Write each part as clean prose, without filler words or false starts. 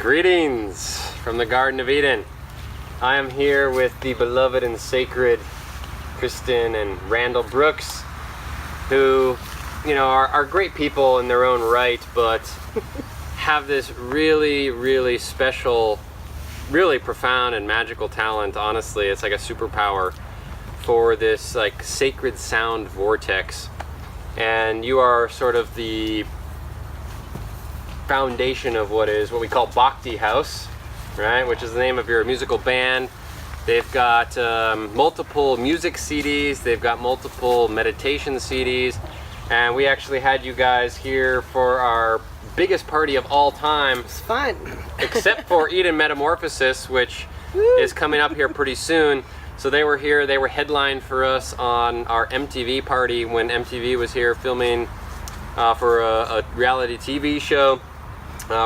Greetings from the Garden of Eden. I am here with the beloved and sacred Kristen and Randall Brooks, who, are great people in their own right, but have this really, really special, really profound and magical talent. Honestly, it's like a superpower for this like sacred sound vortex. And you are sort of the foundation of what we call Bhakti House, right? Which is the name of your musical band. They've got multiple music CDs, they've got multiple meditation CDs, and we actually had you guys here for our biggest party of all time. It's fun. Except for Eden Metamorphosis, which is coming up here pretty soon. So they were here, they were headlined for us on our MTV party when MTV was here filming for a reality TV show.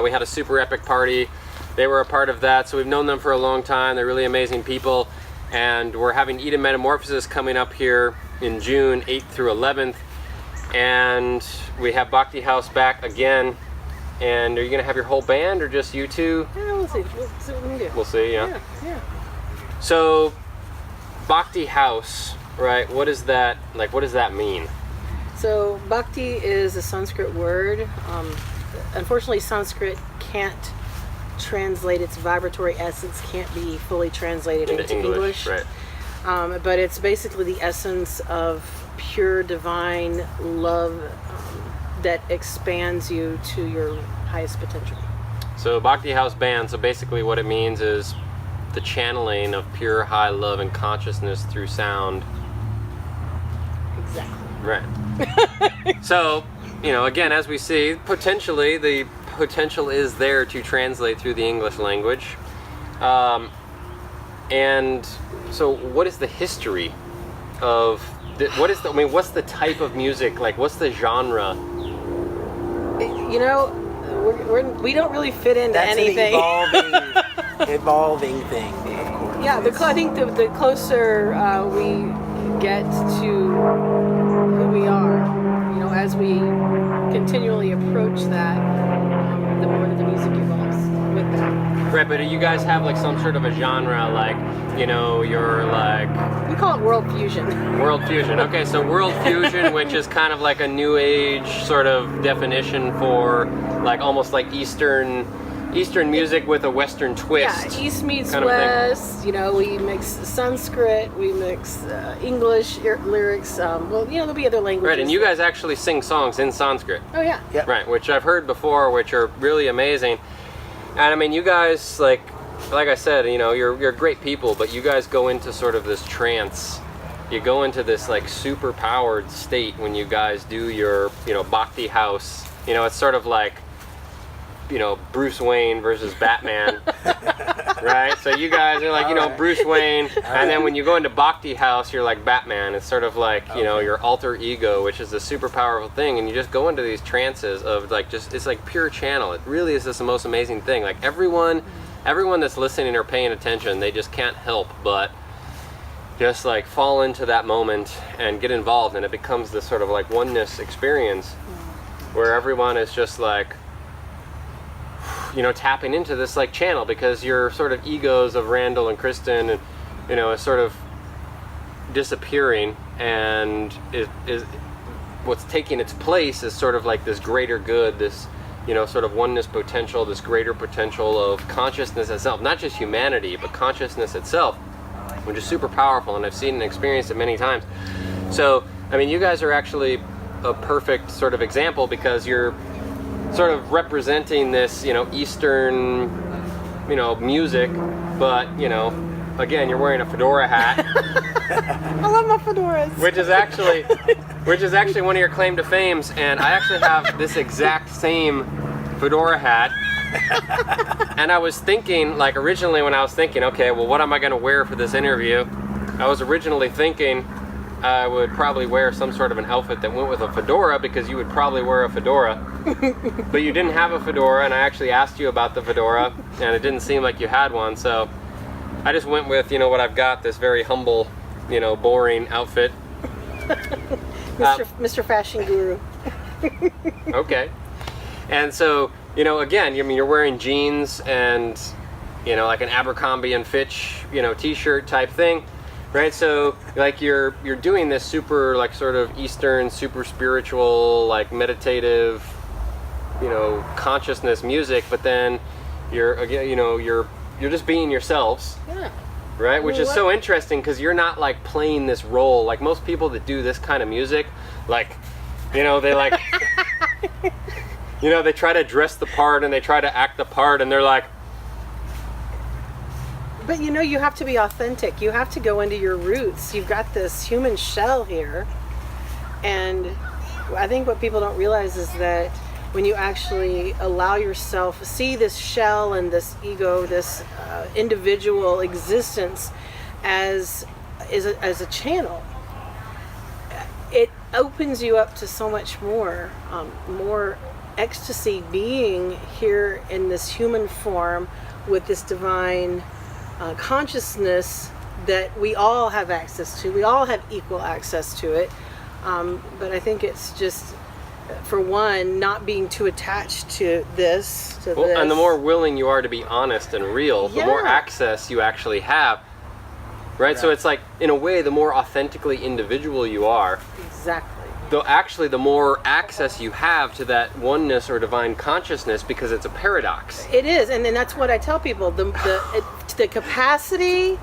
We had a super epic party. They were a part of that, so we've known them for a long time. They're really amazing people, and we're having Eden Metamorphosis coming up here in June 8th through 11th, and we have Bhakti House back again. And are you going to have your whole band, or just you two? Yeah, we'll see. We'll see what we can do. We'll see, yeah. Yeah. So, Bhakti House, right? What does that mean? So, Bhakti is a Sanskrit word. Unfortunately, Sanskrit can't translate, its vibratory essence can't be fully translated into English. Right. But it's basically the essence of pure divine love that expands you to your highest potential. So Bhakti House Band, so basically what it means is the channeling of pure high love and consciousness through sound. Exactly. Right. So, again, as we see, potentially the potential is there to translate through the English language. And so what is the history of, what's the type of music, like what's the genre? We don't really fit into anything. An evolving thing, of course. Yeah, I think the closer we get to who we are, as we continually approach that, the more that the music evolves with that. Right, but do you guys have like some sort of a genre, like, you're like... We call it world fusion. World fusion. Okay, so world fusion, which is kind of like a new age sort of definition for like almost like Eastern music with a Western twist. Yeah, East meets West. We mix Sanskrit, we mix English lyrics. There'll be other languages. Right, and you guys actually sing songs in Sanskrit. Oh yeah. Yep. Right, which I've heard before, which are really amazing. And I mean, you guys, like I said, you're great people, but you guys go into sort of this trance. You go into this like super powered state when you guys do your, Bhakti House. It's sort of like, Bruce Wayne versus Batman, right? So you guys are like, right. Bruce Wayne, and then when you go into Bhakti House, you're like Batman. It's sort of like, your alter ego, which is a super powerful thing, and you just go into these trances of like it's like pure channel. It really is just the most amazing thing. Like everyone that's listening or paying attention, they just can't help but just like fall into that moment and get involved, and it becomes this sort of like oneness experience where everyone is just like, tapping into this like channel, because your sort of egos of Randall and Kristen and is sort of disappearing, and is what's taking its place is sort of like this greater good, this sort of oneness potential, this greater potential of consciousness itself, not just humanity but consciousness itself, which is super powerful, and I've seen and experienced it many times. So I mean, you guys are actually a perfect sort of example, because you're sort of representing this, Eastern, music, but, again, you're wearing a fedora hat. I love my fedoras. Which is actually one of your claim to fames, and I actually have this exact same fedora hat. And I was thinking, like originally when I was thinking, okay, well, what am I going to wear for this interview? I was originally thinking I would probably wear some sort of an outfit that went with a fedora, because you would probably wear a fedora. But you didn't have a fedora, and I actually asked you about the fedora, and it didn't seem like you had one, so I just went with, what I've got, this very humble, boring outfit. Mr. Fashion Guru. Okay. And so you know, again, I mean, you're wearing jeans and, you know, like an Abercrombie and Fitch, you know, t-shirt type thing, right? So like you're doing this super like sort of Eastern, super spiritual, like meditative, you know, consciousness music, but then you're, again, you know, you're just being yourselves. Yeah. Right, which is so interesting because you're not like playing this role like most people that do this kind of music, like, you know, they like, you know, they try to dress the part and they try to act the part and they're like. But you know, you have to be authentic. You have to go into your roots. You've got this human shell here, and I think what people don't realize is that when you actually allow yourself see this shell and this ego, this individual existence as a channel, it opens you up to so much more, more ecstasy being here in this human form with this divine consciousness that we all have access to. We all have equal access to it, but I think it's just, for one, not being too attached to this. And the more willing you are to be honest and real, the more Yeah. access you actually have, right? So it's like, in a way, the more authentically individual you are, Exactly. though actually the more access you have to that oneness or divine consciousness, because it's a paradox. It is, and then that's what I tell people: the capacity.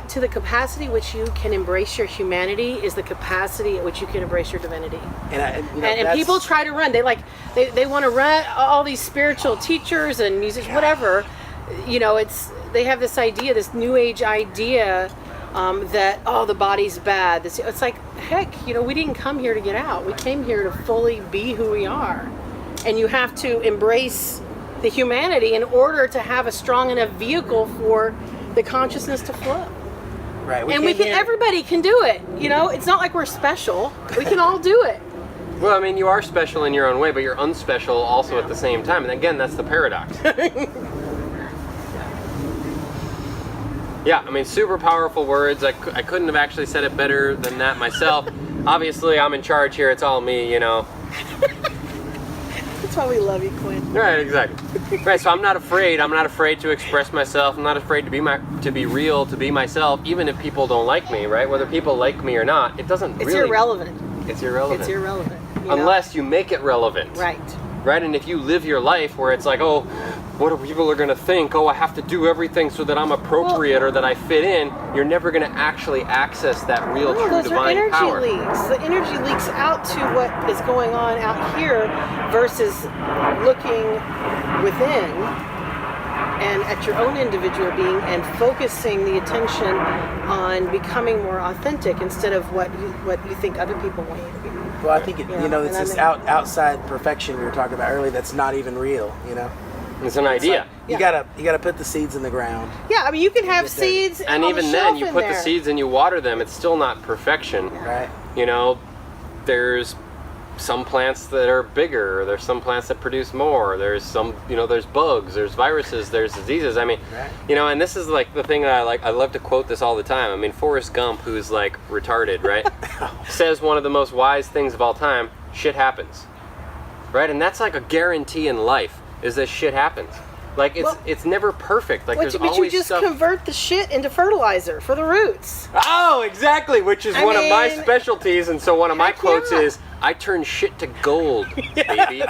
To the capacity which you can embrace your humanity is the capacity at which you can embrace your divinity. And, you know, And people try to run. They want to run all these spiritual teachers and musicians, whatever. You know, they have this idea, this new age idea, that the body's bad. It's like, heck, you know, we didn't come here to get out. We came here to fully be who we are, and you have to embrace the humanity in order to have a strong enough vehicle for the consciousness to flow. Right. Everybody can do it. You know, it's not like we're special. We can all do it. Well, I mean, you are special in your own way, but you're unspecial also at the same time. And again, that's the paradox. Yeah, I mean, super powerful words. I couldn't have actually said it better than that myself. Obviously, I'm in charge here. It's all me, you know. That's why we love you, Quinn. Right, exactly. Right, so I'm not afraid. I'm not afraid to express myself. I'm not afraid to be real, to be myself, even if people don't like me, right? Whether people like me or not, it doesn't It's really... irrelevant. It's irrelevant. It's irrelevant. You know? Unless you make it relevant. Right. Right, and if you live your life where it's like, oh, what are people are going to think? Oh, I have to do everything so that I'm appropriate or that I fit in. You're never going to actually access that real, true those divine are energy power. leaks. The energy leaks out to what is going on out here versus looking within and at your own individual being and focusing the attention on becoming more authentic instead of what you think other people want you to be. Well, I think it's this outside perfection we were talking about earlier. That's not even real. You know. It's an idea. You gotta put the seeds in the ground. Yeah, I mean, you can have seeds, and on even the then, shelf you in put there. the seeds and you water them. It's still not perfection. Right. You know, there's some plants that are bigger. There's some plants that produce more. There's some, you know, there's bugs, there's viruses, there's diseases. I mean, you know, and this is like the thing that I like. I love to quote this all the time. I mean, Forrest Gump, who's like retarded, right, says one of the most wise things of all time: shit happens, right? And that's like a guarantee in life, is that shit happens. Like it's never perfect. Like there's always but you just stuff. convert the shit into fertilizer for the roots. Oh, exactly, which is one of my specialties. And so one of my quotes yeah. is, I turn shit to gold, baby.